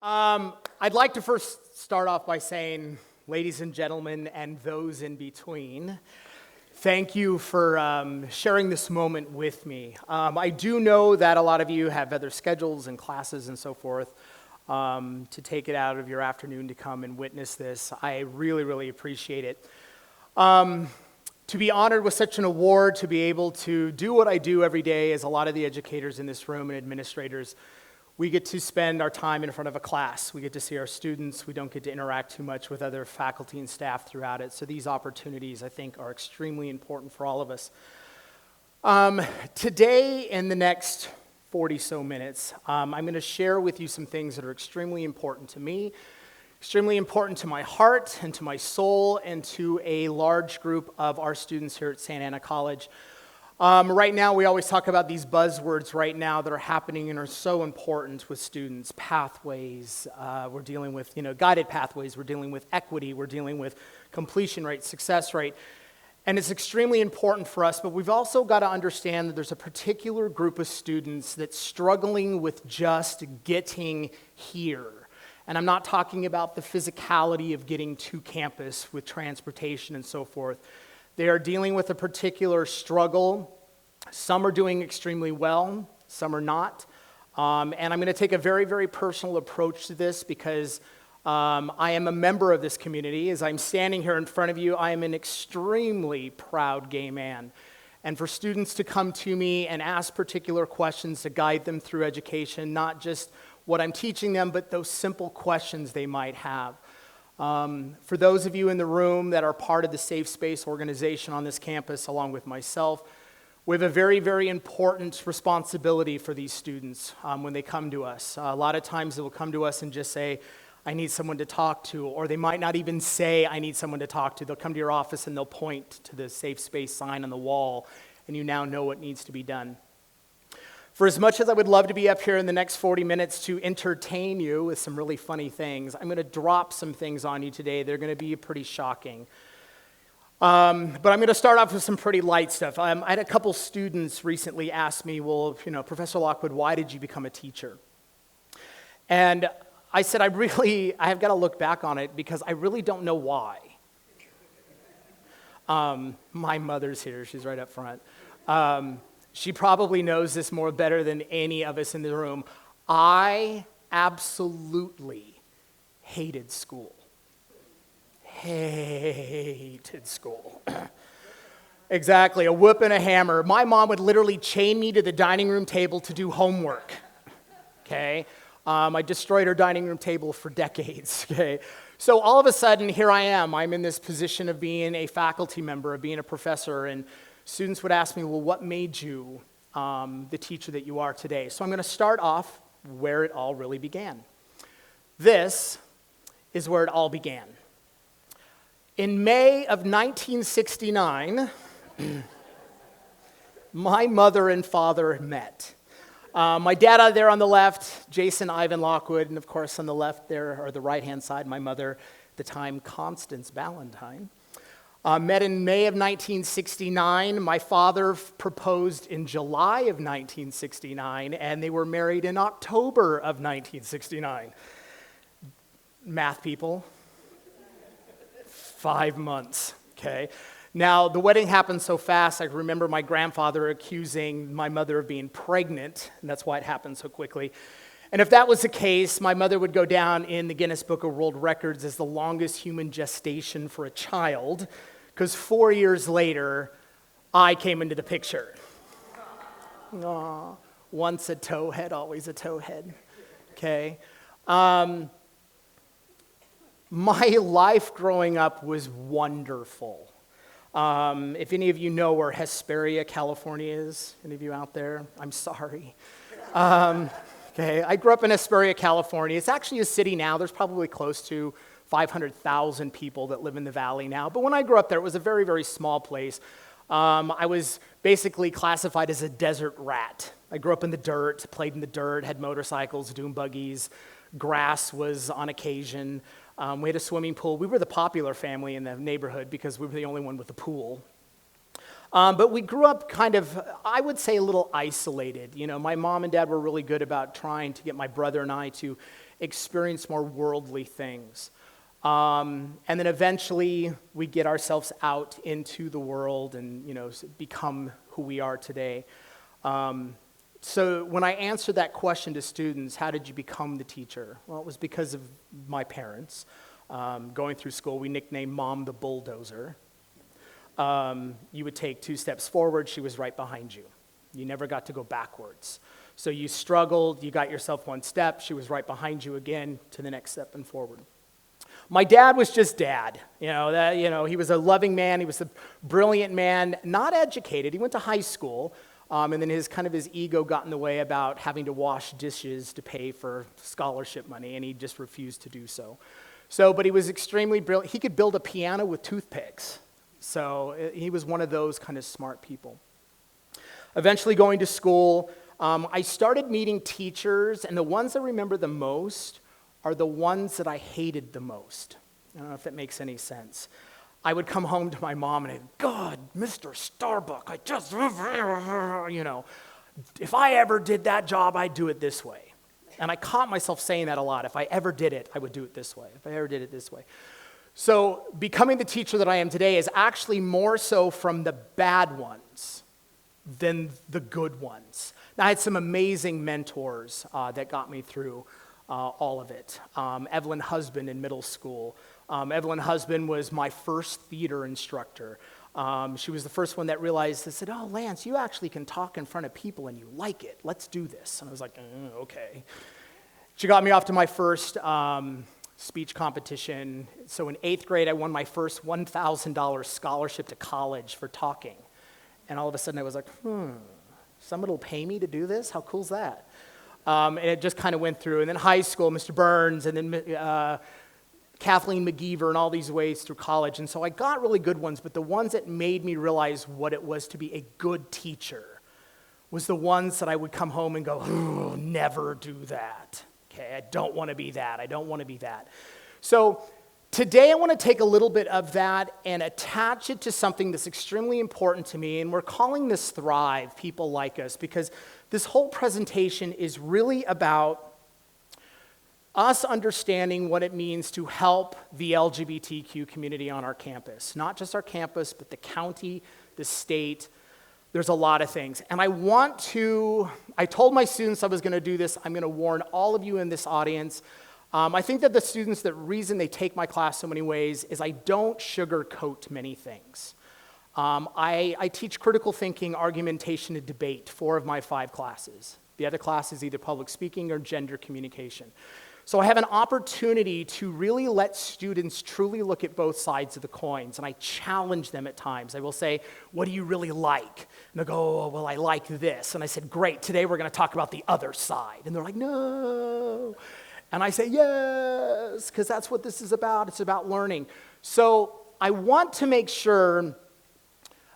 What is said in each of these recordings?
I'd like to first start off by saying, ladies and gentlemen, and those in between, thank you for sharing this moment with me. I do know that a lot of you have other schedules and classes and so forth to take it out of your afternoon to come and witness this. I really, really appreciate it. To be honored with such an award, to be able to do what I do every day, as a lot of the educators in this room and administrators, we get to spend our time in front of a class. We get to see our students. We don't get to interact too much with other faculty and staff throughout it. So these opportunities, I think, are extremely important for all of us. Today, in the next 40 so minutes, I'm going to share with you some things that are extremely important to me, extremely important to my heart and to my soul and to a large group of our students here at Santa Ana College. Right now, we always talk about these buzzwords right now that are happening and are so important with students. Pathways, we're dealing with, guided pathways, we're dealing with equity, we're dealing with completion rate, success rate. And it's extremely important for us, but we've also got to understand that there's a particular group of students that's struggling with just getting here. And I'm not talking about the physicality of getting to campus with transportation and so forth. They are dealing with a particular struggle. Some are doing extremely well, some are not. And I'm going to take a very, very personal approach to this because I am a member of this community. As I'm standing here in front of you, I am an extremely proud gay man. And for students to come to me and ask particular questions to guide them through education, not just what I'm teaching them, but those simple questions they might have. For those of you in the room that are part of the Safe Space organization on this campus, along with myself, we have a very, very important responsibility for these students when they come to us. A lot of times they will come to us and just say, I need someone to talk to, or they might not even say, I need someone to talk to. They'll come to your office and they'll point to the Safe Space sign on the wall, and you now know what needs to be done. For as much as I would love to be up here in the next 40 minutes to entertain you with some really funny things, I'm going to drop some things on you today. They're going to be pretty shocking. But I'm going to start off with some pretty light stuff. I had a couple students recently ask me, well, Professor Lockwood, why did you become a teacher? And I said, I have got to look back on it because I really don't know why. My mother's here. She's right up front. She probably knows this better than any of us in the room. I absolutely hated school. Hated school. Exactly, a whoop and a hammer. My mom would literally chain me to the dining room table to do homework. Okay? I destroyed her dining room table for decades. Okay? So all of a sudden, here I am. I'm in this position of being a faculty member, of being a professor, and students would ask me, well, what made you the teacher that you are today? So I'm going to start off where it all really began. This is where it all began. In May of 1969, my mother and father met. My dad out there on the left, Jason Ivan Lockwood, and of course on the left there, or the right-hand side, my mother, at the time, Constance Ballantyne. Met in May of 1969. My father proposed in July of 1969, and they were married in October of 1969. Math people, 5 months, okay? Now, the wedding happened so fast, I remember my grandfather accusing my mother of being pregnant, and that's why it happened so quickly. And if that was the case, my mother would go down in the Guinness Book of World Records as the longest human gestation for a child, because 4 years later, I came into the picture. Aww. Once a towhead, always a towhead. Okay. My life growing up was wonderful. If any of you know where Hesperia, California is, any of you out there, I'm sorry. Okay, I grew up in Hesperia, California. It's actually a city now. There's probably close to 500,000 people that live in the valley now. But when I grew up there, it was a very, very small place. I was basically classified as a desert rat. I grew up in the dirt, played in the dirt, had motorcycles, dune buggies. Grass was on occasion. We had a swimming pool. We were the popular family in the neighborhood because we were the only one with a pool. But we grew up kind of, I would say, a little isolated. My mom and dad were really good about trying to get my brother and I to experience more worldly things. And then eventually we get ourselves out into the world and, become who we are today. So when I answered that question to students, how did you become the teacher? Well, it was because of my parents. Going through school, we nicknamed Mom the bulldozer. You would take 2 steps forward, she was right behind you. You never got to go backwards. So you struggled, you got yourself 1 step, she was right behind you again to the next step and forward. My dad was just dad. He was a loving man, he was a brilliant man, not educated. He went to high school, and then his ego got in the way about having to wash dishes to pay for scholarship money, and he just refused to do so. But he was extremely brilliant. He could build a piano with toothpicks. So he was one of those kind of smart people. Eventually going to school, I started meeting teachers, and the ones I remember the most are the ones that I hated the most. I don't know if that makes any sense. I would come home to my mom and I'd, God, Mr. Starbuck, if I ever did that job, I'd do it this way. And I caught myself saying that a lot. If I ever did it, I would do it this way. If I ever did it this way. So becoming the teacher that I am today is actually more so from the bad ones than the good ones. Now, I had some amazing mentors that got me through all of it. Evelyn Husband in middle school. Evelyn Husband was my first theater instructor. She was the first one that realized, they said, oh, Lance, you actually can talk in front of people and you like it. Let's do this. And I was like, okay. She got me off to my first speech competition. So in 8th grade, I won my first $1,000 scholarship to college for talking. And all of a sudden I was like, someone will pay me to do this? How cool is that? And it just kind of went through. And then high school, Mr. Burns, and then Kathleen McGeever, and all these ways through college. And so I got really good ones, but the ones that made me realize what it was to be a good teacher was the ones that I would come home and go, never do that. Okay, I don't want to be that. I don't want to be that. So today I want to take a little bit of that and attach it to something that's extremely important to me, and we're calling this Thrive, People Like Us, because this whole presentation is really about us understanding what it means to help the LGBTQ community on our campus. Not just our campus, but the county, the state. There's a lot of things. And I told my students I was going to do this. I'm going to warn all of you in this audience. I think that the students, the reason they take my class so many ways is I don't sugarcoat many things. I teach critical thinking, argumentation, and debate, 4 of my 5 classes. The other class is either public speaking or gender communication. So I have an opportunity to really let students truly look at both sides of the coins, and I challenge them at times. I will say, what do you really like? And they'll go, oh, well, I like this. And I said, great, today we're going to talk about the other side. And they're like, no. And I say, yes, because that's what this is about. It's about learning. So I want to make sure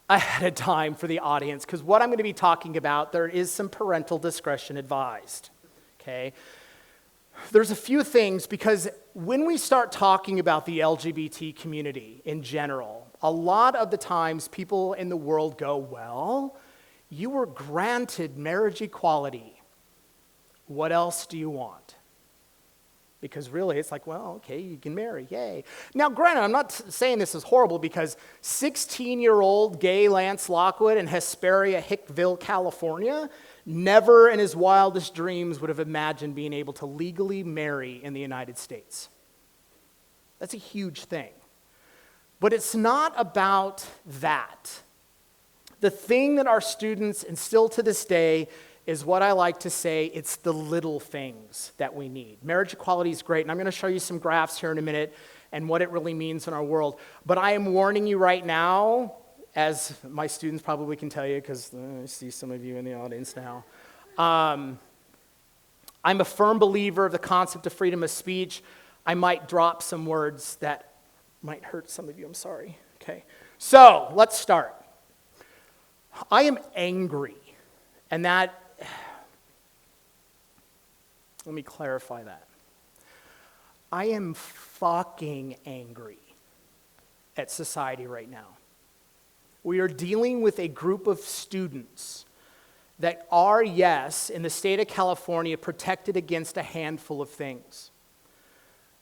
ahead of time for the audience, because what I'm going to be talking about, there is some parental discretion advised, okay? There's a few things, because when we start talking about the LGBT community in general, a lot of the times people in the world go, well, you were granted marriage equality. What else do you want? Because really, it's like, well, okay, you can marry, yay. Now, granted, I'm not saying this is horrible, because 16-year-old gay Lance Lockwood in Hesperia, Hickville, California, never in his wildest dreams would have imagined being able to legally marry in the United States. That's a huge thing. But it's not about that. The thing that our students instill to this day is what I like to say, it's the little things that we need. Marriage equality is great, and I'm going to show you some graphs here in a minute and what it really means in our world. But I am warning you right now, as my students probably can tell you, because I see some of you in the audience now. I'm a firm believer of the concept of freedom of speech. I might drop some words that might hurt some of you, I'm sorry. Okay, so let's start. I am angry, and that, let me clarify that. I am fucking angry at society right now. We are dealing with a group of students that are, yes, in the state of California, protected against a handful of things.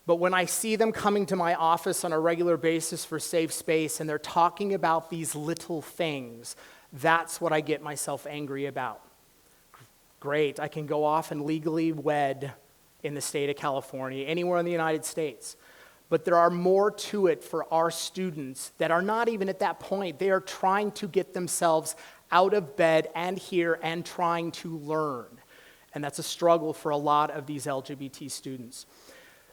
But when I see them coming to my office on a regular basis for safe space and they're talking about these little things, that's what I get myself angry about. Great, I can go off and legally wed in the state of California, anywhere in the United States. But there are more to it for our students that are not even at that point. They are trying to get themselves out of bed and here and trying to learn. And that's a struggle for a lot of these LGBT students.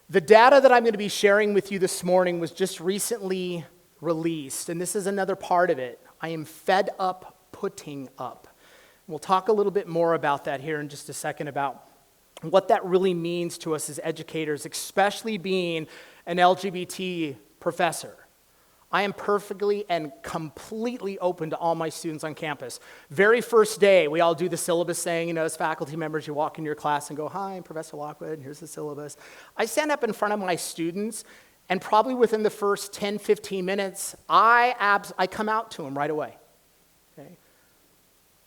The data that I'm going to be sharing with you this morning was just recently released, and this is another part of it. I am fed up putting up. We'll talk a little bit more about that here in just a second, about what that really means to us as educators, especially being an LGBT professor. I am perfectly and completely open to all my students on campus. Very first day, we all do the syllabus saying, as faculty members, you walk into your class and go, "Hi, I'm Professor Lockwood, and here's the syllabus." I stand up in front of my students, and probably within the first 10, 15 minutes, I come out to them right away. Okay?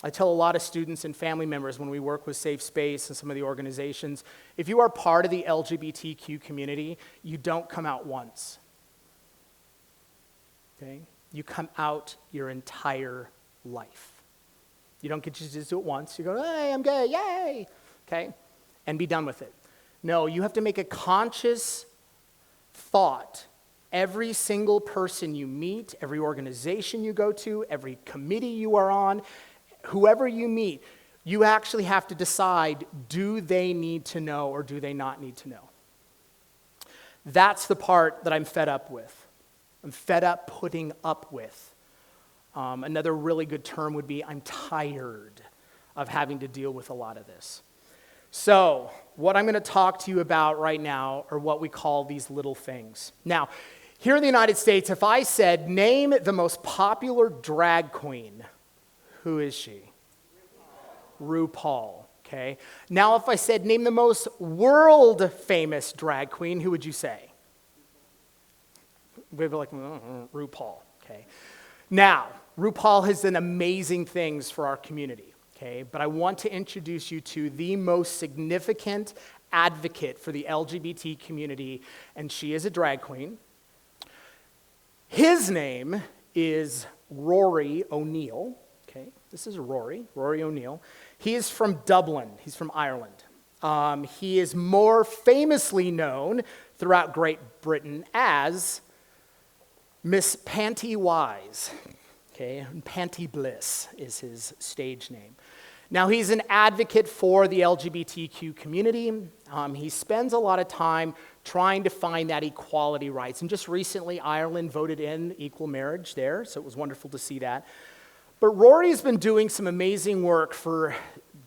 I tell a lot of students and family members when we work with Safe Space and some of the organizations, if you are part of the LGBTQ community, you don't come out once. Okay? You come out your entire life. You don't get to just do it once. You go, "Hey, I'm gay, yay!" Okay? And be done with it. No, you have to make a conscious thought. Every single person you meet, every organization you go to, every committee you are on, whoever you meet, you actually have to decide, do they need to know or do they not need to know? That's the part that I'm fed up with. I'm fed up putting up with. Another really good term would be I'm tired of having to deal with a lot of this. So, what I'm going to talk to you about right now are what we call these little things. Now, here in the United States, if I said, name the most popular drag queen, who is she? RuPaul, okay? Now, if I said, name the most world-famous drag queen, who would you say? We'd be like, RuPaul, okay? Now, RuPaul has done amazing things for our community, okay? But I want to introduce you to the most significant advocate for the LGBT community, and she is a drag queen. His name is Rory O'Neill, okay? This is Rory O'Neill. He is from Dublin. He's from Ireland. He is more famously known throughout Great Britain as Miss Panty Wise, okay? Panty Bliss is his stage name. Now, he's an advocate for the LGBTQ community. He spends a lot of time trying to find that equality rights. And just recently, Ireland voted in equal marriage there, so it was wonderful to see that. But Rory's been doing some amazing work for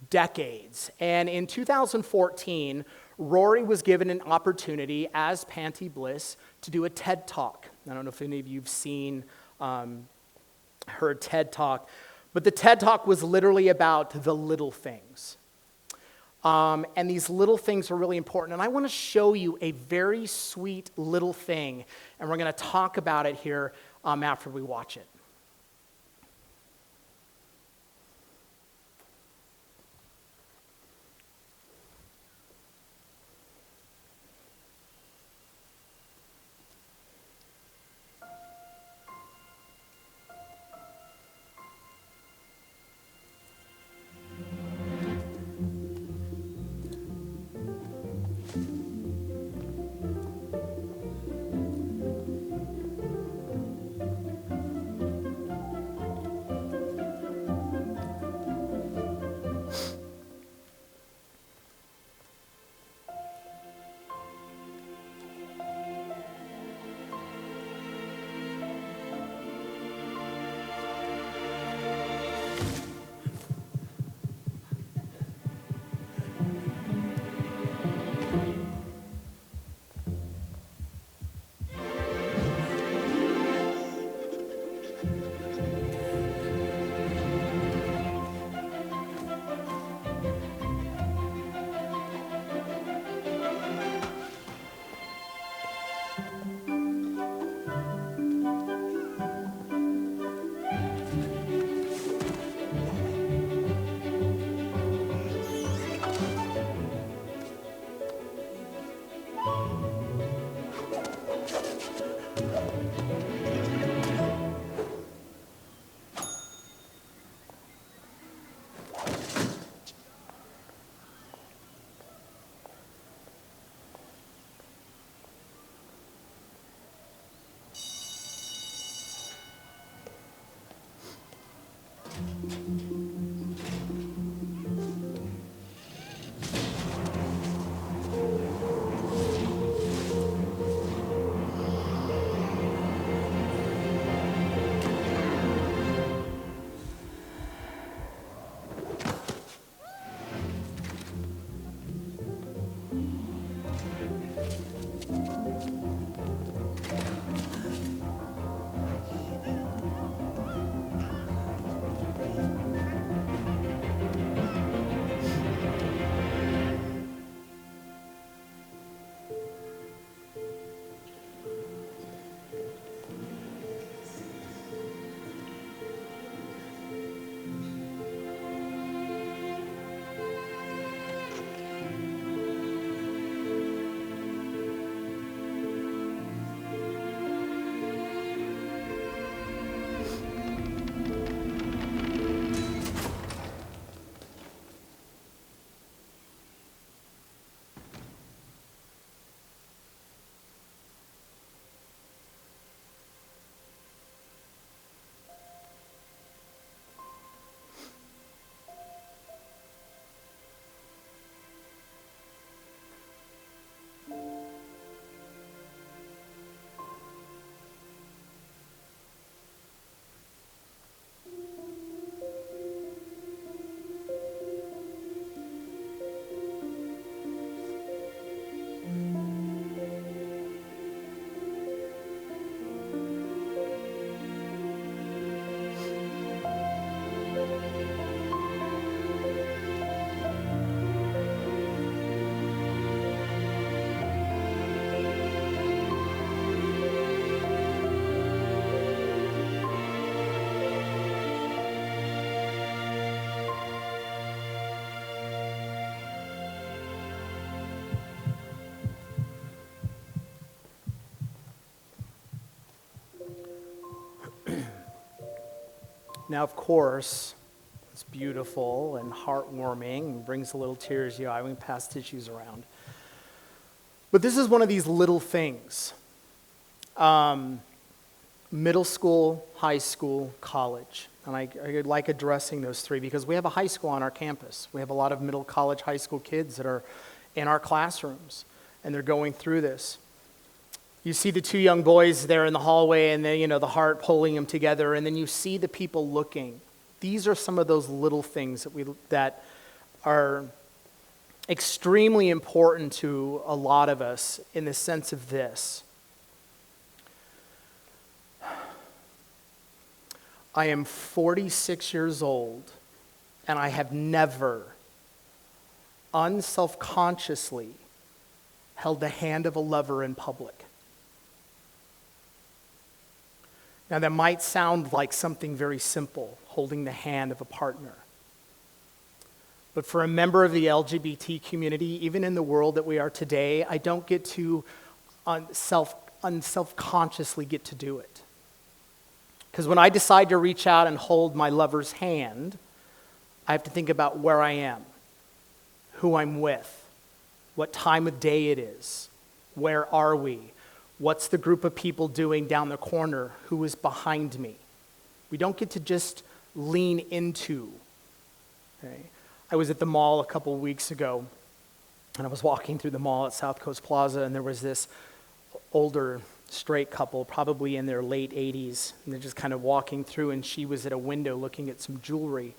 decades. And in 2014, Rory was given an opportunity as Panty Bliss to do a TED Talk. I don't know if any of you have seen her TED Talk, but the TED Talk was literally about the little things. And these little things are really important. And I want to show you a very sweet little thing, and we're going to talk about it here after we watch it. Now, of course, it's beautiful and heartwarming and brings a little tears to your eye when we pass tissues around. But this is one of these little things. Middle school, high school, college. And I like addressing those three because we have a high school on our campus. We have a lot of middle, college, high school kids that are in our classrooms, and they're going through this. You see the two young boys there in the hallway, and then, the heart pulling them together, and then you see the people looking. These are some of those little things that are extremely important to a lot of us in the sense of this. I am 46 years old, and I have never unselfconsciously held the hand of a lover in public. Now, that might sound like something very simple, holding the hand of a partner. But for a member of the LGBT community, even in the world that we are today, I don't get to unselfconsciously get to do it. Because when I decide to reach out and hold my lover's hand, I have to think about where I am, who I'm with, what time of day it is, where are we, what's the group of people doing down the corner, who is behind me. We don't get to just lean into. Okay? I was at the mall a couple of weeks ago, and I was walking through the mall at South Coast Plaza, and there was this older straight couple, probably in their late 80s, and they're just kind of walking through, and she was at a window looking at some jewelry,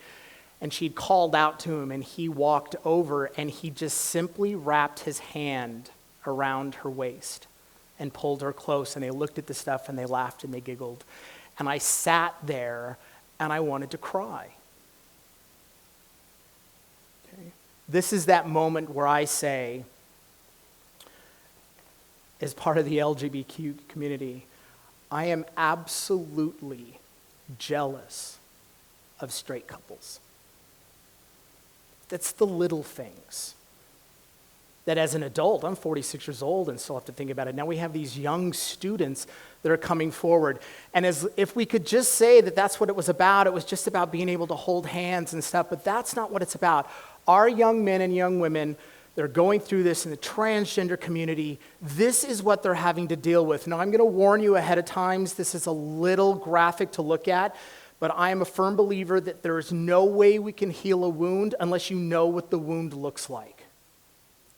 and she'd called out to him, and he walked over, and he just simply wrapped his hand around her waist and pulled her close, and they looked at the stuff, and they laughed, and they giggled, and I sat there, and I wanted to cry. Okay? This is that moment where I say, as part of the LGBTQ community, I am absolutely jealous of straight couples. That's the little things. That as an adult, I'm 46 years old and still have to think about it. Now we have these young students that are coming forward. And as if we could just say that that's what it was just about being able to hold hands and stuff, but that's not what it's about. Our young men and young women, they're going through this in the transgender community. This is what they're having to deal with. Now I'm going to warn you ahead of time, this is a little graphic to look at, but I am a firm believer that there is no way we can heal a wound unless you know what the wound looks like.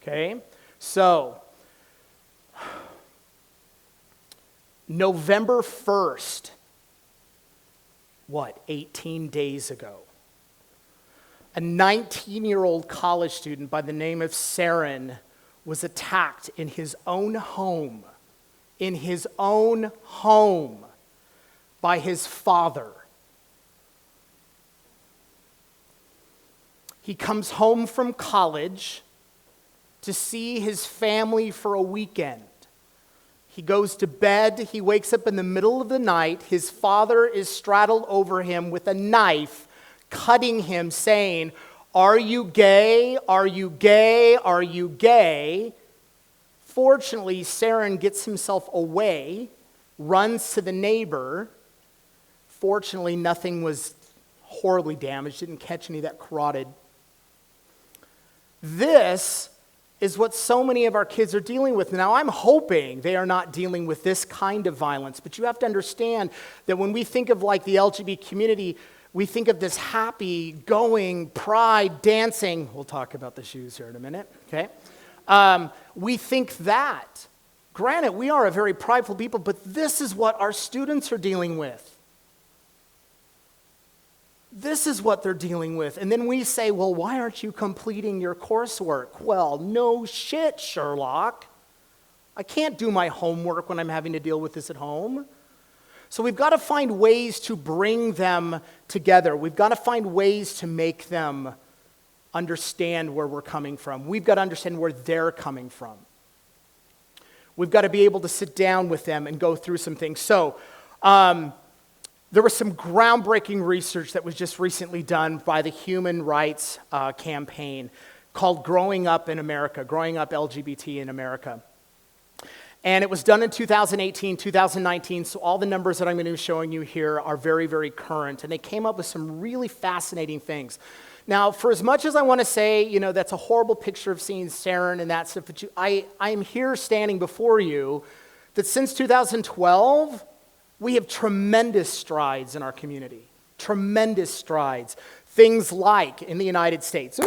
Okay, so November 1st, 18 days ago, a 19-year-old college student by the name of Saren was attacked in his own home, by his father. He comes home from college to see his family for a weekend. He goes to bed. He wakes up in the middle of the night. His father is straddled over him with a knife, cutting him, saying, "Are you gay? Are you gay? Are you gay?" Fortunately, Saren gets himself away, runs to the neighbor. Fortunately, nothing was horribly damaged, didn't catch any of that carotid. This is what so many of our kids are dealing with. Now, I'm hoping they are not dealing with this kind of violence, but you have to understand that when we think of like the LGBT community, we think of this happy, going, pride, dancing. We'll talk about the shoes here in a minute, okay? We think that. Granted, we are a very prideful people, but this is what our students are dealing with. This is what they're dealing with. And then we say, well, why aren't you completing your coursework? Well, no shit, Sherlock. I can't do my homework when I'm having to deal with this at home. So we've got to find ways to bring them together. We've got to find ways to make them understand where we're coming from. We've got to understand where they're coming from. We've got to be able to sit down with them and go through some things. So, there was some groundbreaking research that was just recently done by the Human Rights Campaign called Growing Up in America, Growing Up LGBT in America. And it was done in 2018, 2019, so all the numbers that I'm going to be showing you here are very, very current. And they came up with some really fascinating things. Now, for as much as I want to say, that's a horrible picture of seeing Saren and that stuff, but I am here standing before you that since 2012, we have tremendous strides in our community, tremendous strides. Things like, in the United States,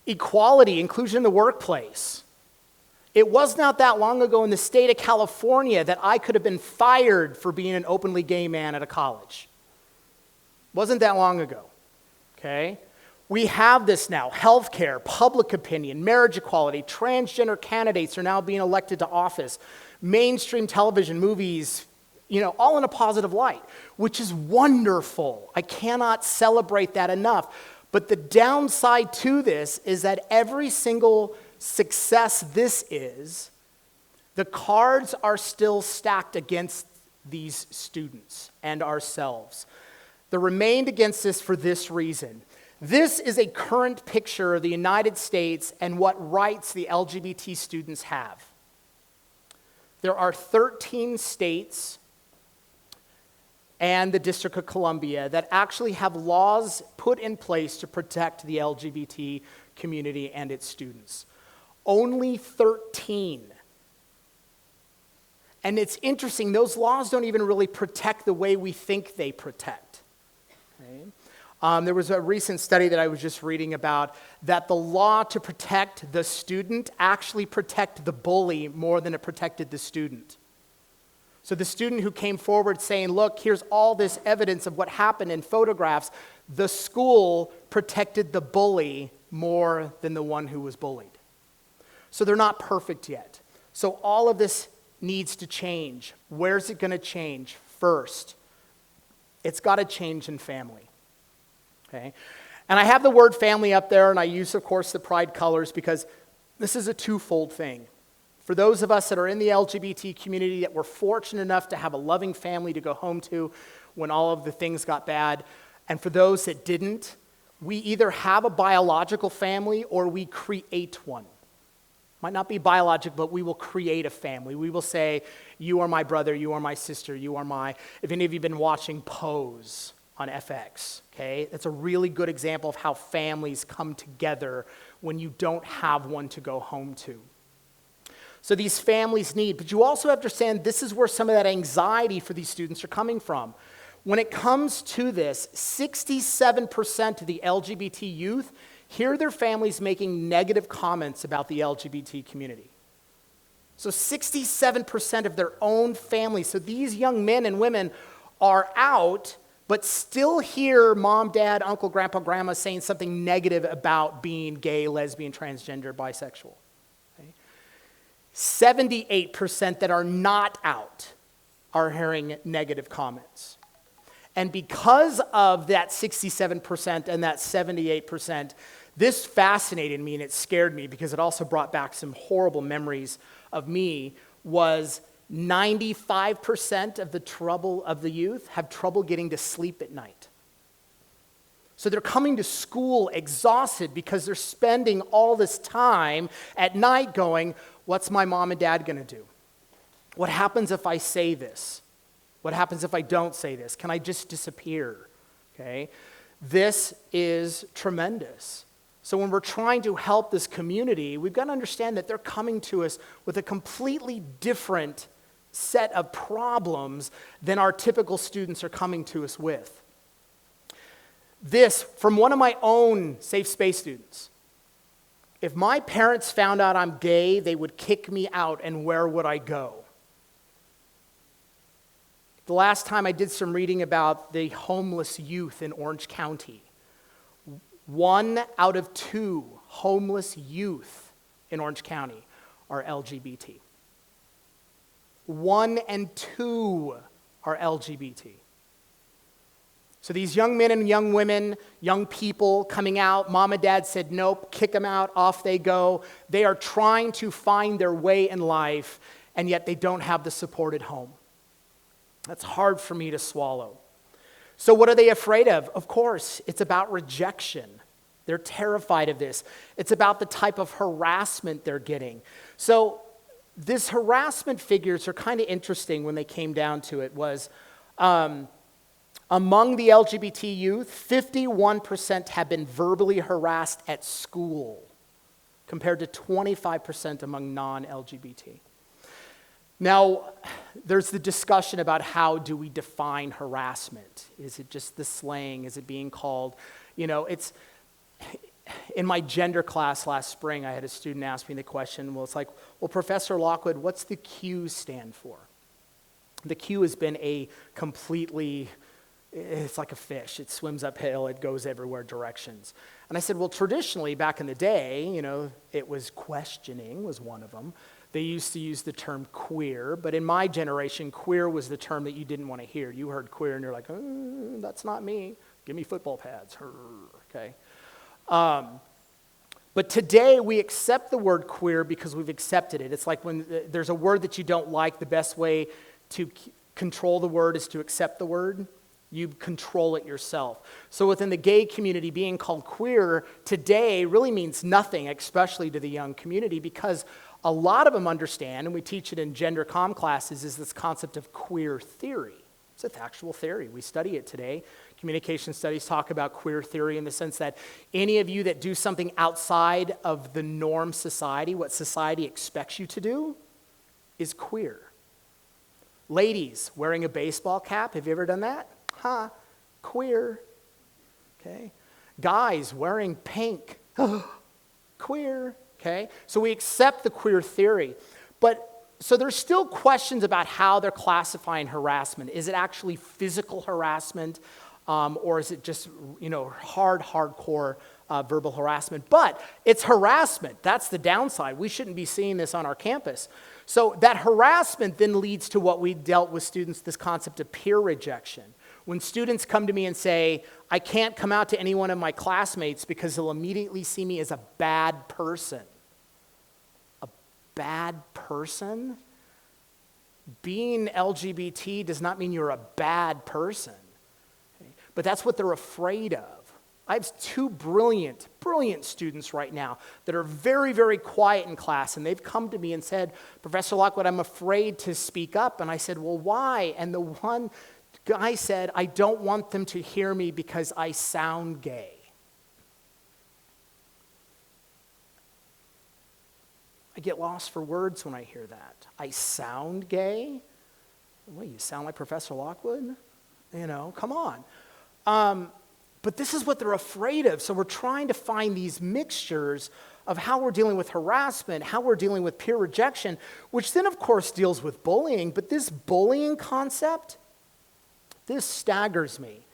equality, inclusion in the workplace. It was not that long ago in the state of California that I could have been fired for being an openly gay man at a college. Wasn't that long ago, okay? We have this now, healthcare, public opinion, marriage equality, transgender candidates are now being elected to office. Mainstream television, movies, all in a positive light, which is wonderful. I cannot celebrate that enough. But the downside to this is that every single success the cards are still stacked against these students and ourselves. They're remained against us for this reason. This is a current picture of the United States and what rights the LGBT students have. There are 13 states and the District of Columbia that actually have laws put in place to protect the LGBT community and its students. Only 13. And it's interesting, those laws don't even really protect the way we think they protect. Okay? There was a recent study that I was just reading about that the law to protect the student actually protected the bully more than it protected the student. So the student who came forward saying, look, here's all this evidence of what happened in photographs, the school protected the bully more than the one who was bullied. So they're not perfect yet. So all of this needs to change. Where's it going to change? First, it's got to change in family. Okay? And I have the word family up there, and I use, of course, the pride colors because this is a twofold thing. For those of us that are in the LGBT community that were fortunate enough to have a loving family to go home to when all of the things got bad, and for those that didn't, we either have a biological family or we create one. Might not be biological, but we will create a family. We will say, you are my brother, you are my sister, you are my... If any of you have been watching Pose on FX, okay? That's a really good example of how families come together when you don't have one to go home to. So these families need, but you also have to understand this is where some of that anxiety for these students are coming from. When it comes to this, 67% of the LGBT youth hear their families making negative comments about the LGBT community. So 67% of their own families. So these young men and women are out but still hear mom, dad, uncle, grandpa, grandma saying something negative about being gay, lesbian, transgender, bisexual. Okay? 78% that are not out are hearing negative comments. And because of that 67% and that 78%, this fascinated me and it scared me because it also brought back some horrible memories of me, was 95% of the youth have trouble getting to sleep at night. So they're coming to school exhausted because they're spending all this time at night going, what's my mom and dad going to do? What happens if I say this? What happens if I don't say this? Can I just disappear? Okay? This is tremendous. So when we're trying to help this community, we've got to understand that they're coming to us with a completely different set of problems than our typical students are coming to us with. This, from one of my own safe space students. If my parents found out I'm gay, they would kick me out, and where would I go? The last time I did some reading about the homeless youth in Orange County, 1 out of 2 homeless youth in Orange County are LGBT. 1 and 2 are LGBT. So these young men and young women, young people coming out, mom and dad said, nope, kick them out, off they go. They are trying to find their way in life, and yet they don't have the support at home. That's hard for me to swallow. So what are they afraid of? Of course, it's about rejection. They're terrified of this. It's about the type of harassment they're getting. So this harassment figures are kind of interesting when they came down to it. Was among the LGBT youth, 51% have been verbally harassed at school, compared to 25% among non-LGBT. Now, there's the discussion about how do we define harassment. Is it just the slang? Is it being called, it's, in my gender class last spring, I had a student ask me the question, Professor Lockwood, what's the Q stand for? The Q has been it's like a fish. It swims uphill, it goes everywhere directions. And I said, well, traditionally, back in the day, it was questioning was one of them. They used to use the term queer, but in my generation, queer was the term that you didn't want to hear. You heard queer and you're like, that's not me. Give me football pads. Okay. But today we accept the word queer because we've accepted it. It's like when there's a word that you don't like, the best way to control the word is to accept the word. You control it yourself. So within the gay community, being called queer today really means nothing, especially to the young community, because a lot of them understand, and we teach it in gender comm classes, is this concept of queer theory. It's an actual theory. We study it today. Communication studies talk about queer theory in the sense that any of you that do something outside of the norm society, what society expects you to do, is queer. Ladies, wearing a baseball cap, have you ever done that? Queer. Okay. Guys, wearing pink, queer. Okay. So we accept the queer theory. But so there's still questions about how they're classifying harassment. Is it actually physical harassment, or is it just, hardcore verbal harassment? But it's harassment. That's the downside. We shouldn't be seeing this on our campus. So that harassment then leads to what we dealt with students, this concept of peer rejection. When students come to me and say, I can't come out to any one of my classmates because they'll immediately see me as a bad person. A bad person? Being LGBT does not mean you're a bad person. Okay? But that's what they're afraid of. I have 2 brilliant students right now that are very, very quiet in class, and they've come to me and said, Professor Lockwood, I'm afraid to speak up. And I said, well, why? And the one guy said, I don't want them to hear me because I sound gay. I get lost for words when I hear that. I sound gay? What, you sound like Professor Lockwood? Come on. But this is what they're afraid of. So we're trying to find these mixtures of how we're dealing with harassment, how we're dealing with peer rejection, which then, of course, deals with bullying. But this bullying concept, this staggers me.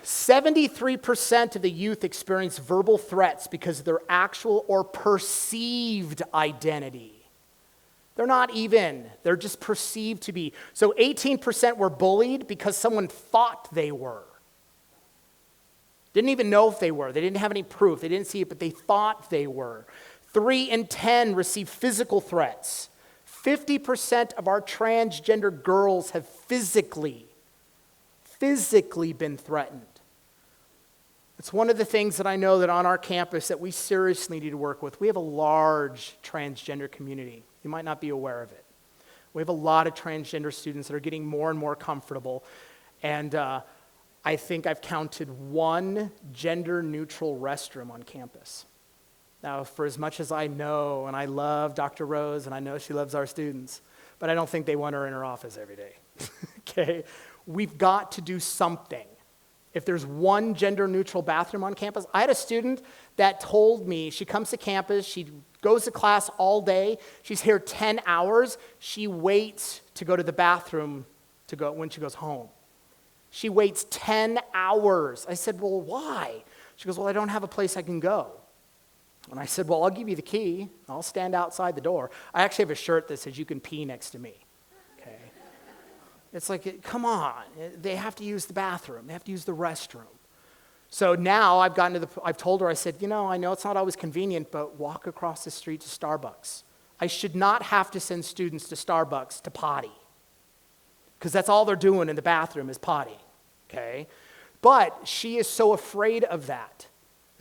73% of the youth experience verbal threats because of their actual or perceived identity. They're not even, they're just perceived to be. So 18% were bullied because someone thought they were. Didn't even know if they were. They didn't have any proof. They didn't see it, but they thought they were. 3 in 10 received physical threats. 50% of our transgender girls have physically been threatened. It's one of the things that I know that on our campus that we seriously need to work with. We have a large transgender community. You might not be aware of it. We have a lot of transgender students that are getting more and more comfortable. And I think I've counted 1 gender-neutral restroom on campus. Now, for as much as I know, and I love Dr. Rose, and I know she loves our students, but I don't think they want her in her office every day, okay? We've got to do something. If there's 1 gender-neutral bathroom on campus, I had a student that told me, she comes to campus, she goes to class all day, she's here 10 hours, she waits to go to the bathroom when she goes home. She waits 10 hours. I said, well, why? She goes, well, I don't have a place I can go. And I said, well, I'll give you the key. I'll stand outside the door. I actually have a shirt that says you can pee next to me. Okay. It's like, come on. They have to use the bathroom. They have to use the restroom. So now I've told her, I said, I know it's not always convenient, but walk across the street to Starbucks. I should not have to send students to Starbucks to potty. Because that's all they're doing in the bathroom is potty, okay? But she is so afraid of that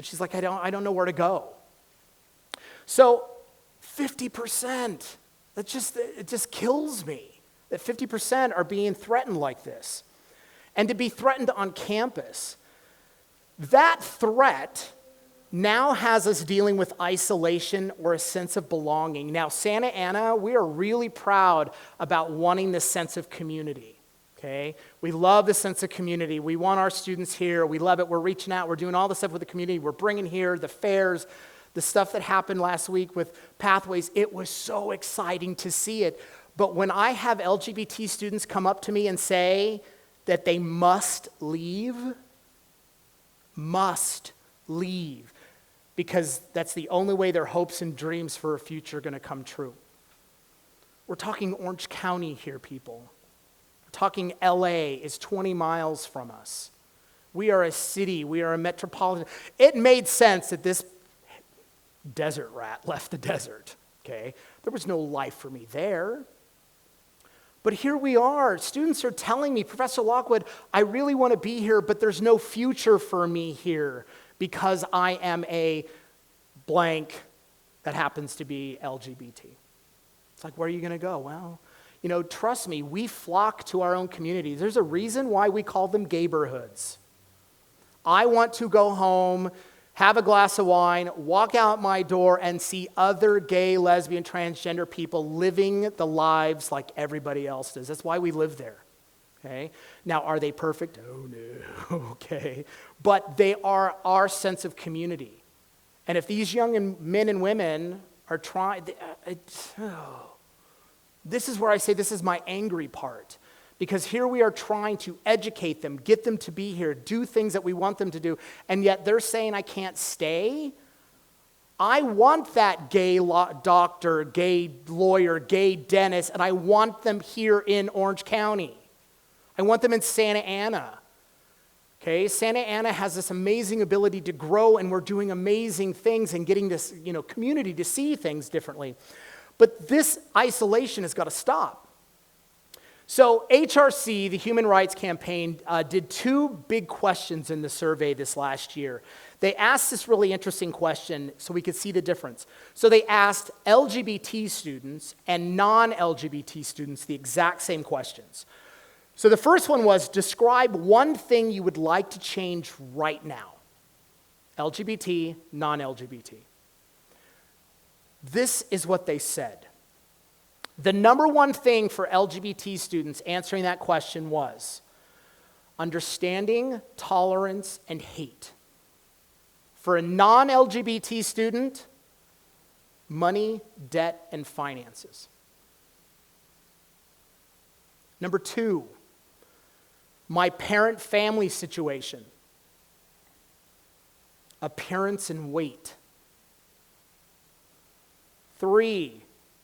she's like, I don't know where to go. So 50%, it just kills me that 50% are being threatened like this. And to be threatened on campus, that threat now has us dealing with isolation or a sense of belonging. Now, Santa Ana, we are really proud about wanting this sense of community, okay? We love the sense of community. We want our students here. We love it. We're reaching out. We're doing all the stuff with the community. We're bringing here the fairs, the stuff that happened last week with Pathways. It was so exciting to see it. But when I have LGBT students come up to me and say that they must leave, because that's the only way their hopes and dreams for a future are going to come true. We're talking Orange County here, people. We're talking LA is 20 miles from us. We are a city. We are a metropolitan. It made sense that this desert rat left the desert, okay? There was no life for me there. But here we are. Students are telling me, Professor Lockwood, I really want to be here, but there's no future for me here because I am a blank that happens to be LGBT. It's like, where are you going to go? Well, trust me, we flock to our own communities. There's a reason why we call them gayborhoods. I want to go home, have a glass of wine, walk out my door, and see other gay, lesbian, transgender people living the lives like everybody else does. That's why we live there, okay? Now, are they perfect? Oh, no, okay. But they are our sense of community. And if these young men and women are trying, this is where I say this is my angry part. Because here we are trying to educate them, get them to be here, do things that we want them to do, and yet they're saying I can't stay. I want that gay doctor, gay lawyer, gay dentist, and I want them here in Orange County. I want them in Santa Ana. Okay, Santa Ana has this amazing ability to grow, and we're doing amazing things and getting this, community to see things differently. But this isolation has got to stop. So HRC, the Human Rights Campaign, did 2 big questions in the survey this last year. They asked this really interesting question so we could see the difference. So they asked LGBT students and non-LGBT students the exact same questions. So the first one was, describe one thing you would like to change right now. LGBT, non-LGBT. This is what they said. The number one thing for LGBT students answering that question was understanding, tolerance, and hate. For a non-LGBT student, money, debt, and finances. Number 2, my parent-family situation. appearance and weight. 3,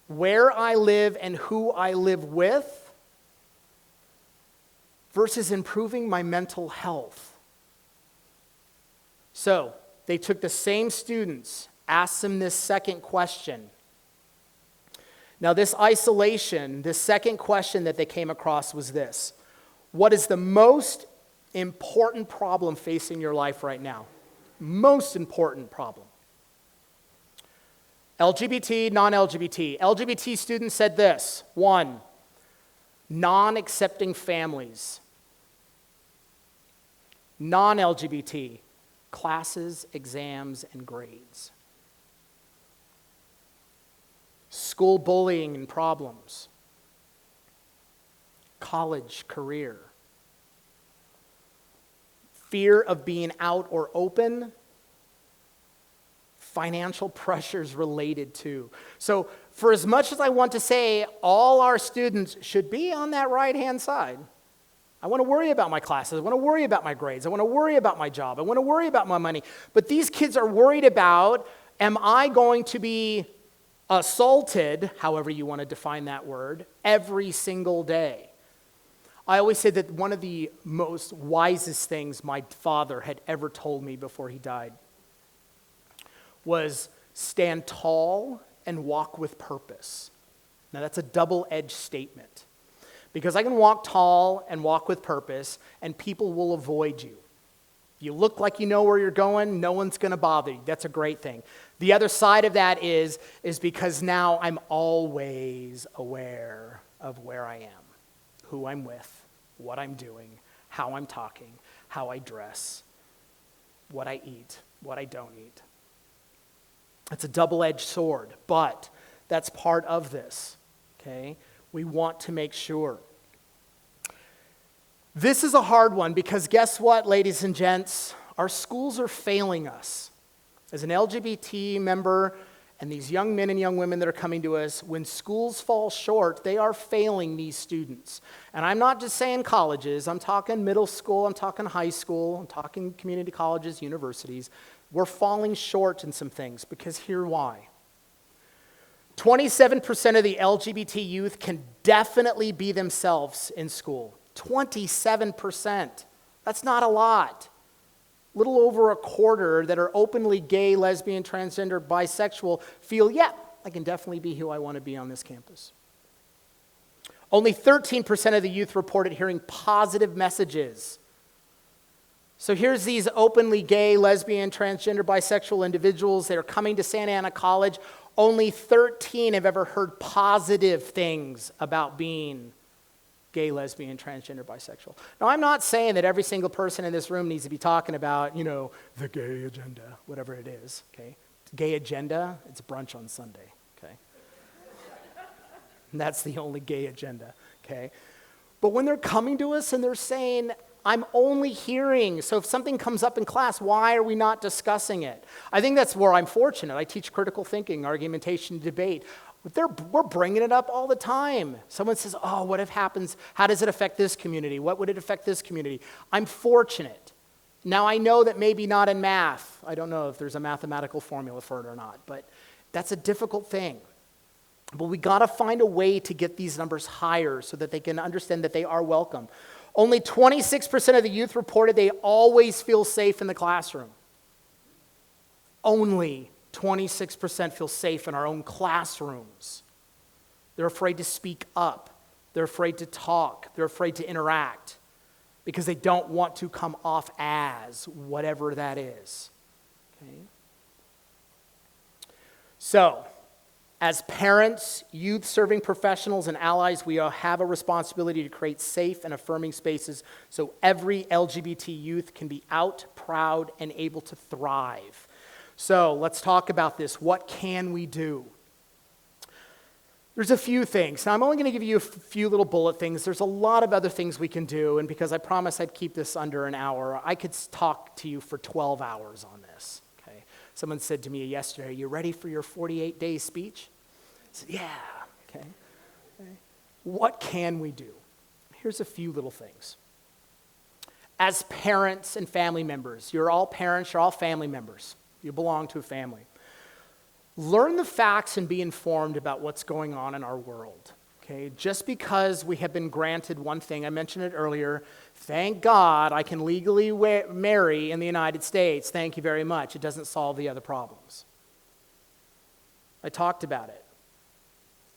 where I live and who I live with versus improving my mental health. So they took the same students, asked them this second question. Now this isolation, this second question that they came across was this: what is the most important problem facing your life right now? Most important problem. LGBT, non-LGBT. LGBT students said this: 1, non-accepting families. Non-LGBT, classes, exams, and grades. School bullying and problems. College, career. Fear of being out or open. Financial pressures related to. So for as much as I want to say all our students should be on that right-hand side, I want to worry about my classes, I want to worry about my grades, I want to worry about my job, I want to worry about my money. But these kids are worried about, am I going to be assaulted, however you want to define that word, every single day? I always say that one of the most wisest things my father had ever told me before he died was stand tall and walk with purpose. Now that's a double-edged statement, because I can walk tall and walk with purpose and people will avoid you. You look like you know where you're going, no one's going to bother you. That's a great thing. The other side of that is because now I'm always aware of where I am, who I'm with, what I'm doing, how I'm talking, how I dress, what I eat, what I don't eat. It's a double-edged sword, but that's part of this, okay? We want to make sure. This is a hard one because guess what, ladies and gents? Our schools are failing us. As an LGBT member and these young men and young women that are coming to us, when schools fall short, they are failing these students. And I'm not just saying colleges. I'm talking middle school. I'm talking high school. I'm talking community colleges, universities. We're falling short in some things because here's why. 27% of the LGBT youth can definitely be themselves in school. 27%. That's not a lot. Little over a quarter that are openly gay, lesbian, transgender, bisexual feel, yeah, I can definitely be who I want to be on this campus. Only 13% of the youth reported hearing positive messages. So here's these openly gay, lesbian, transgender, bisexual individuals that are coming to Santa Ana College. Only 13 have ever heard positive things about being gay, lesbian, transgender, bisexual. Now, I'm not saying that every single person in this room needs to be talking about, the gay agenda, whatever it is, okay? Gay agenda, it's brunch on Sunday, okay? And that's the only gay agenda, okay? But when they're coming to us and they're saying, I'm only hearing, so if something comes up in class, why are we not discussing it? I think that's where I'm fortunate. I teach critical thinking, argumentation, debate. We're bringing it up all the time. Someone says, oh, what if happens? How does it affect this community? What would it affect this community? I'm fortunate. Now, I know that maybe not in math. I don't know if there's a mathematical formula for it or not, but that's a difficult thing. But we got to find a way to get these numbers higher so that they can understand that they are welcome. Only 26% of the youth reported they always feel safe in the classroom. Only 26% feel safe in our own classrooms. They're afraid to speak up. They're afraid to talk. They're afraid to interact because they don't want to come off as whatever that is. Okay? So, as parents, youth-serving professionals, and allies, we all have a responsibility to create safe and affirming spaces so every LGBT youth can be out, proud, and able to thrive. So let's talk about this. What can we do? There's a few things. Now, I'm only going to give you a few little bullet things. There's a lot of other things we can do, and because I promised I'd keep this under an hour, I could talk to you for 12 hours on this. Okay? Someone said to me yesterday, "Are you ready for your 48-day speech?" I said, "Yeah." Okay. What can we do? Here's a few little things. as parents and family members. You're all parents, you're all family members. You belong to a family. Learn the facts and be informed about what's going on in our world. Okay? Just because we have been granted one thing, I mentioned it earlier, thank God I can legally marry in the United States. Thank you very much. It doesn't solve the other problems. I talked about it.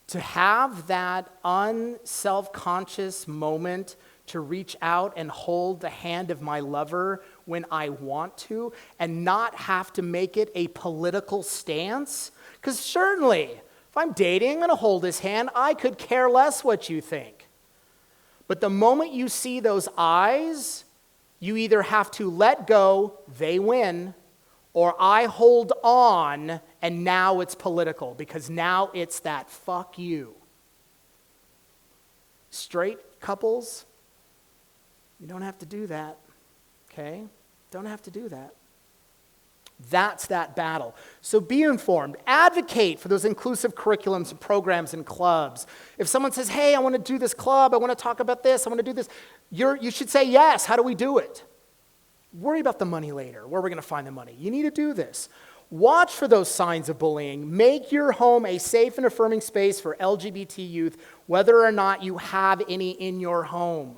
To have that unself-conscious moment to reach out and hold the hand of my lover when I want to and not have to make it a political stance. Because certainly, if I'm dating, I'm going to hold his hand. I could care less what you think. But the moment you see those eyes, you either have to let go, they win, or I hold on, and now it's political, because now it's that fuck you. Straight couples, you don't have to do that, okay? Don't have to do that. That's that battle. So be informed. Advocate for those inclusive curriculums and programs and clubs. If someone says, hey, I want to do this club, I want to talk about this, I want to do this, you should say yes. How do we do it? Worry about the money later. Where are we going to find the money? You need to do this. Watch for those signs of bullying. Make your home a safe and affirming space for LGBT youth, whether or not you have any in your home.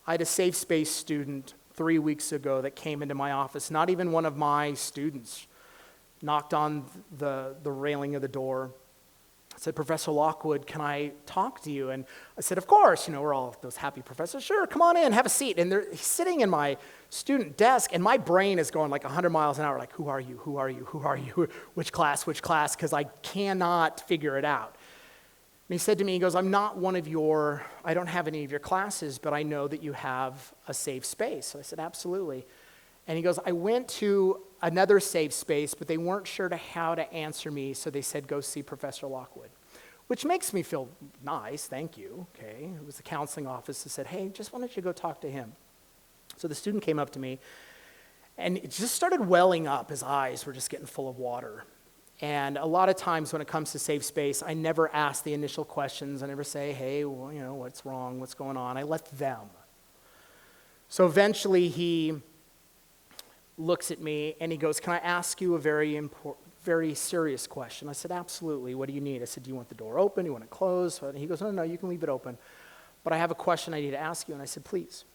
I had a safe space student 3 weeks ago that came into my office. Not even one of my students knocked on the railing of the door. I said, Professor Lockwood, can I talk to you? And I said, of course. We're all those happy professors. Sure, come on in, have a seat. And he's sitting in my student desk, and my brain is going like 100 miles an hour, like, who are you, who are you, who are you, which class, because I cannot figure it out. And he said to me, he goes, I don't have any of your classes, but I know that you have a safe space. So I said, absolutely. And he goes, I went to another safe space, but they weren't sure how to answer me, so they said, go see Professor Lockwood, which makes me feel nice, thank you, okay? It was the counseling office that said, hey, just why don't you go talk to him? So the student came up to me, and it just started welling up. His eyes were just getting full of water. And a lot of times when it comes to safe space, I never ask the initial questions. I never say, hey, well, what's wrong, what's going on? I let them. So eventually he looks at me and he goes, can I ask you a very serious question? I said, absolutely. What do you need? I said, do you want the door open? Do you want it closed? And he goes, no, you can leave it open. But I have a question I need to ask you. And I said, please.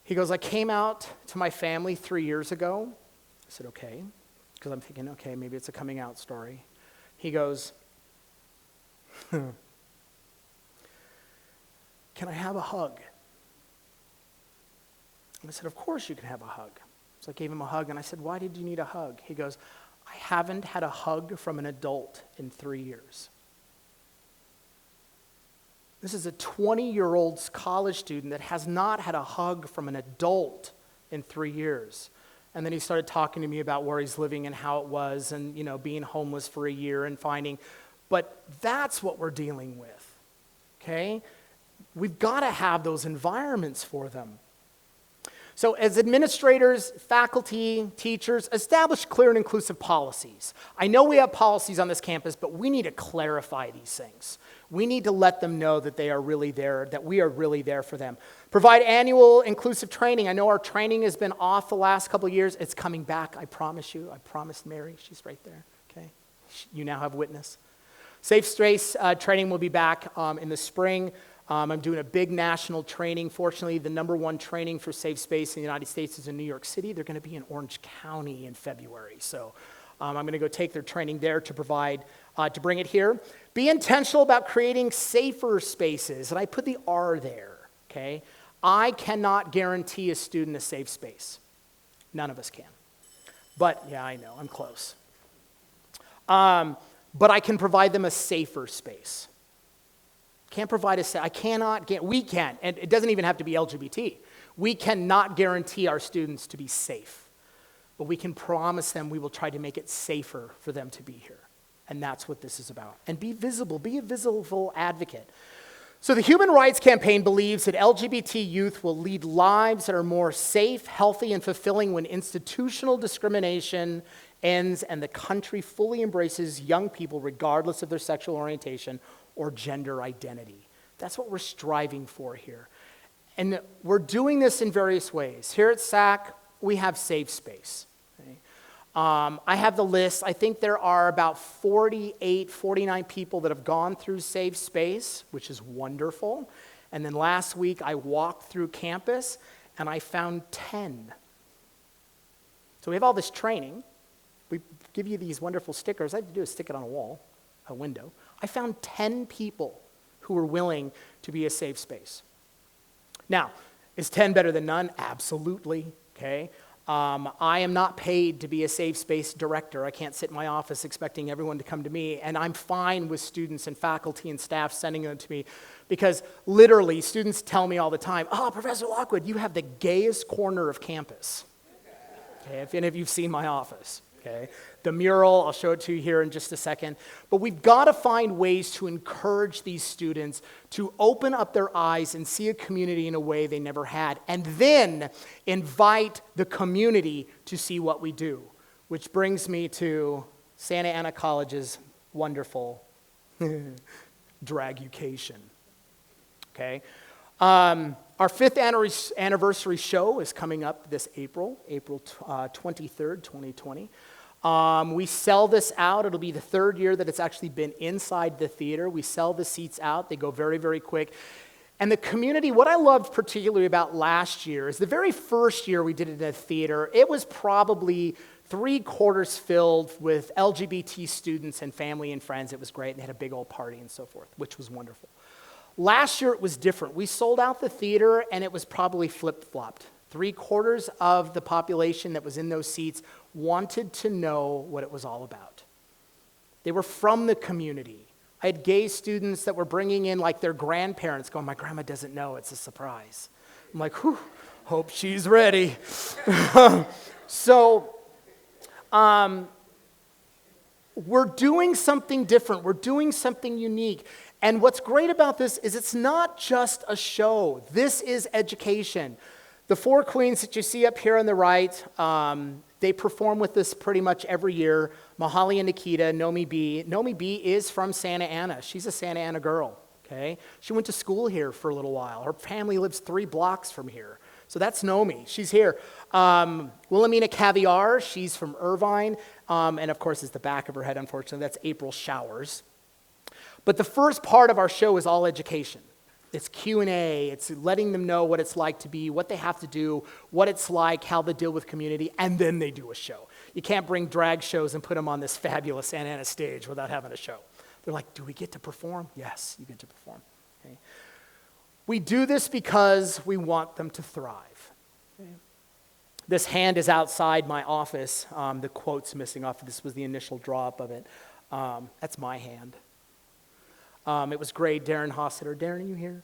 He goes, I came out to my family 3 years ago. I said, okay. Because I'm thinking, okay, maybe it's a coming out story. He goes, can I have a hug? And I said, of course you can have a hug. So I gave him a hug, and I said, why did you need a hug? He goes, I haven't had a hug from an adult in 3 years. This is a 20-year-old college student that has not had a hug from an adult in 3 years. And then he started talking to me about where he's living and how it was and, being homeless for a year and finding. But that's what we're dealing with, okay? We've got to have those environments for them. So as administrators, faculty, teachers, establish clear and inclusive policies. I know we have policies on this campus, but we need to clarify these things. We need to let them know that they are really there, that we are really there for them. Provide annual inclusive training. I know our training has been off the last couple of years. It's coming back, I promise you. I promised Mary. She's right there, okay? You now have witness. Safe space training will be back in the spring. I'm doing a big national training. Fortunately, the #1 training for safe space in the United States is in New York City. They're going to be in Orange County in February. So I'm going to go take their training there to provide, to bring it here. Be intentional about creating safer spaces. And I put the R there, okay? I cannot guarantee a student a safe space. None of us can. But, yeah, I know, I'm close. But I can provide them a safer space. Can't provide we can, and it doesn't even have to be LGBT. We cannot guarantee our students to be safe, but we can promise them we will try to make it safer for them to be here. And that's what this is about. And be visible, be a visible advocate. So the Human Rights Campaign believes that LGBT youth will lead lives that are more safe, healthy, and fulfilling when institutional discrimination ends and the country fully embraces young people regardless of their sexual orientation or gender identity. That's what we're striving for here. And we're doing this in various ways. Here at SAC, we have Safe Space. Okay? I have the list. I think there are about 48, 49 people that have gone through Safe Space, which is wonderful. And then last week, I walked through campus, and I found 10. So we have all this training. We give you these wonderful stickers. All I have to do is stick it on a wall, a window. I found 10 people who were willing to be a safe space. Now, is 10 better than none? Absolutely, okay? I am not paid to be a safe space director. I can't sit in my office expecting everyone to come to me, and I'm fine with students and faculty and staff sending them to me because literally students tell me all the time, "Oh, Professor Lockwood, you have the gayest corner of campus." Okay, if any of you've seen my office. Okay. The mural, I'll show it to you here in just a second. But we've got to find ways to encourage these students to open up their eyes and see a community in a way they never had, and then invite the community to see what we do, which brings me to Santa Ana College's wonderful Dragucation. Okay. Our 5th anniversary show is coming up this April 23rd, 2020. We sell this out. It'll be the 3rd year that it's actually been inside the theater. We sell the seats out. They go very, very quick. And the community, what I loved particularly about last year is the very first year we did it in a theater, it was probably 3/4 filled with LGBT students and family and friends. It was great. And they had a big old party and so forth, which was wonderful. Last year, it was different. We sold out the theater, and it was probably flip-flopped. 3/4 of the population that was in those seats wanted to know what it was all about. They were from the community. I had gay students that were bringing in, like, their grandparents going, "My grandma doesn't know. It's a surprise." I'm like, whew, hope she's ready. So, we're doing something different. We're doing something unique. And what's great about this is it's not just a show. This is education. The 4 queens that you see up here on the right, they perform with us pretty much every year. Mahali and Nikita, Nomi B. Nomi B is from Santa Ana. She's a Santa Ana girl, okay? She went to school here for a little while. Her family lives 3 blocks from here. So that's Nomi. She's here. Wilhelmina Caviar, she's from Irvine. And of course, it's the back of her head, unfortunately. That's April Showers. But the first part of our show is all education. It's Q&A. It's letting them know what it's like to be, what they have to do, what it's like, how they deal with community, and then they do a show. You can't bring drag shows and put them on this fabulous Santa Ana stage without having a show. They're like, "Do we get to perform?" Yes, you get to perform. Okay. We do this because we want them to thrive. Okay. This hand is outside my office. The quote's missing off. This was the initial draw-up of it. That's my hand. It was great. Darren Hosseter. Darren, are you here?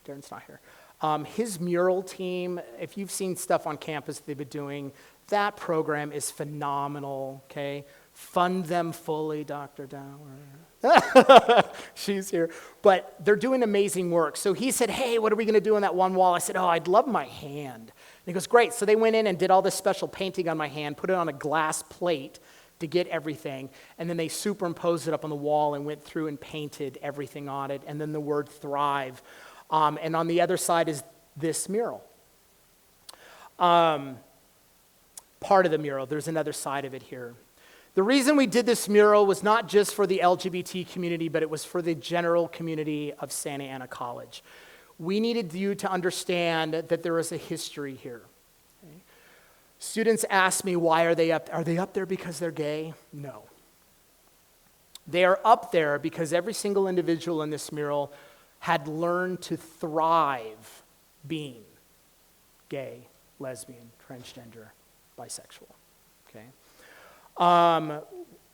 Darren's not here. His mural team, if you've seen stuff on campus they've been doing, that program is phenomenal, okay? Fund them fully, Dr. Dower. She's here. But they're doing amazing work. So he said, "Hey, what are we going to do on that one wall?" I said, "Oh, I'd love my hand." And he goes, "Great." So they went in and did all this special painting on my hand, put it on a glass plate to get everything, and then they superimposed it up on the wall and went through and painted everything on it, and then the word "thrive." And on the other side is this mural. Part of the mural. There's another side of it here. The reason we did this mural was not just for the LGBT community, but it was for the general community of Santa Ana College. We needed you to understand that there is a history here. Students ask me, why are they up? Are they up there because they're gay? No. They are up there because every single individual in this mural had learned to thrive being gay, lesbian, transgender, bisexual. Okay.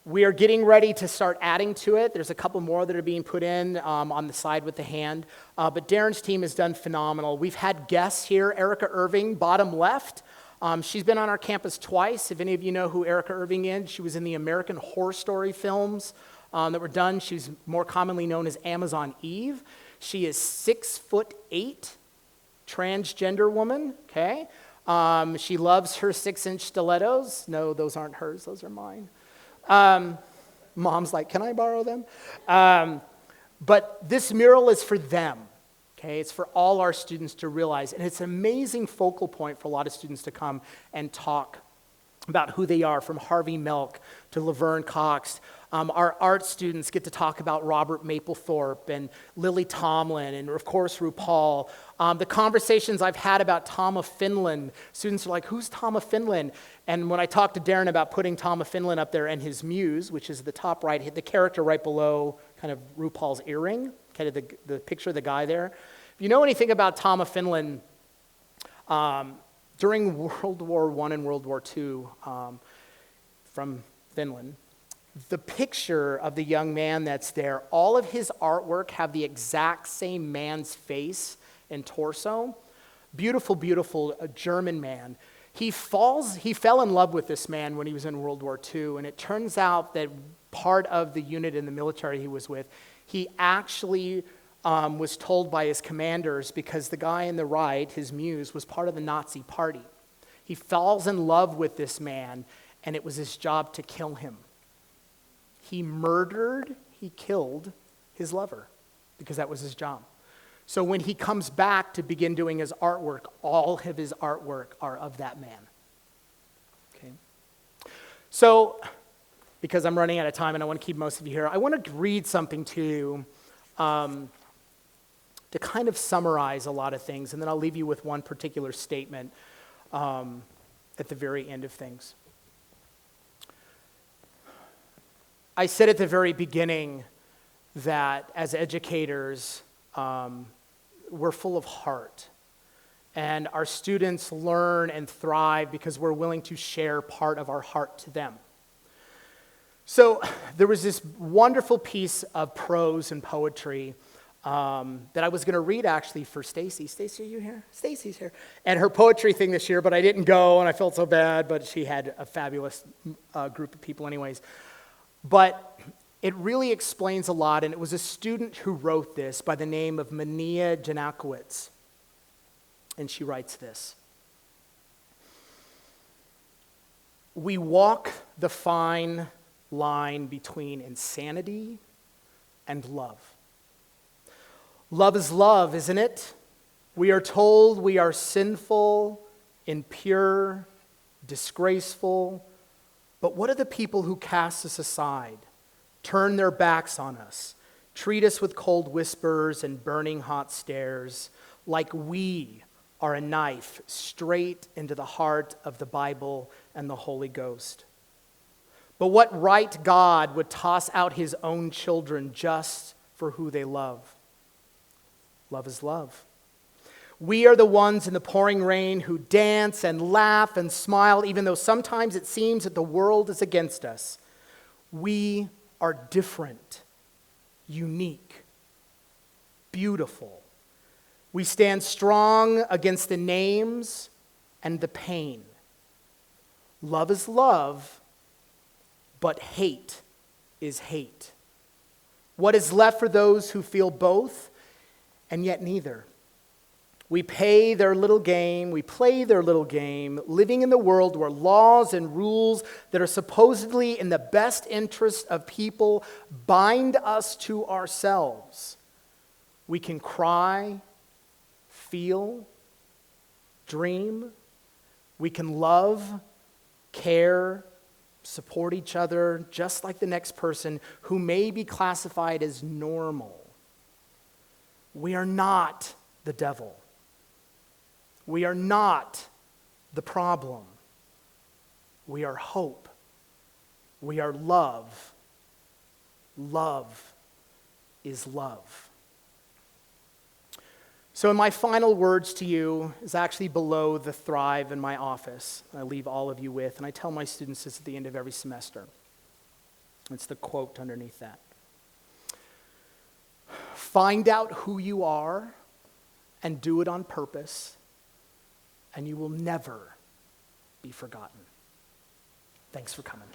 We are getting ready to start adding to it. There's a couple more that are being put in on the side with the hand. But Darren's team has done phenomenal. We've had guests here. Erica Irving, bottom left. She's been on our campus twice. If any of you know who Erica Irving is, she was in the American Horror Story films that were done. She's more commonly known as Amazon Eve. She is 6'8", transgender woman, okay? She loves her 6-inch stilettos. No, those aren't hers, those are mine. Mom's like, "Can I borrow them?" But this mural is for them. Okay, it's for all our students to realize, and it's an amazing focal point for a lot of students to come and talk about who they are, from Harvey Milk to Laverne Cox. Our art students get to talk about Robert Mapplethorpe and Lily Tomlin and, of course, RuPaul. The conversations I've had about Tom of Finland, students are like, who's Tom of Finland? And when I talked to Darren about putting Tom of Finland up there and his muse, which is the top right, the character right below kind of RuPaul's earring, kind of the picture of the guy there. If you know anything about Tom of Finland, during World War I and World War II, from Finland, the picture of the young man that's there, all of his artwork have the exact same man's face and torso. Beautiful, beautiful German man. He fell in love with this man when he was in World War II, and it turns out that part of the unit in the military he was with, he actually was told by his commanders, because the guy in the right, his muse, was part of the Nazi party. He falls in love with this man, and it was his job to kill him. He killed his lover, because that was his job. So when he comes back to begin doing his artwork, all of his artwork are of that man. Okay. So, because I'm running out of time and I want to keep most of you here, I want to read something to you to kind of summarize a lot of things, and then I'll leave you with one particular statement at the very end of things. I said at the very beginning that as educators, we're full of heart, and our students learn and thrive because we're willing to share part of our heart to them. So there was this wonderful piece of prose and poetry that I was going to read actually for Stacy. Stacy, are you here? Stacy's here. And her poetry thing this year, but I didn't go, and I felt so bad, but she had a fabulous group of people anyways. But it really explains a lot, and it was a student who wrote this by the name of Mania Janakowicz. And she writes this. We walk the fine line between insanity and love. Love is love, isn't it? We are told we are sinful, impure, disgraceful, but what of the people who cast us aside, turn their backs on us, treat us with cold whispers and burning hot stares, like we are a knife straight into the heart of the Bible and the Holy Ghost? But what right God would toss out his own children just for who they love? Love is love. We are the ones in the pouring rain who dance and laugh and smile, even though sometimes it seems that the world is against us. We are different, unique, beautiful. We stand strong against the names and the pain. Love is love, but hate is hate. What is left for those who feel both and yet neither? We play their little game, living in the world where laws and rules that are supposedly in the best interest of people bind us to ourselves. We can cry, feel, dream. We can love, care, support each other, just like the next person who may be classified as normal. We are not the devil. We are not the problem. We are hope. We are love. Love is love. So my final words to you is actually below the Thrive in my office. I leave all of you with, and I tell my students this at the end of every semester. It's the quote underneath that. Find out who you are and do it on purpose, and you will never be forgotten. Thanks for coming.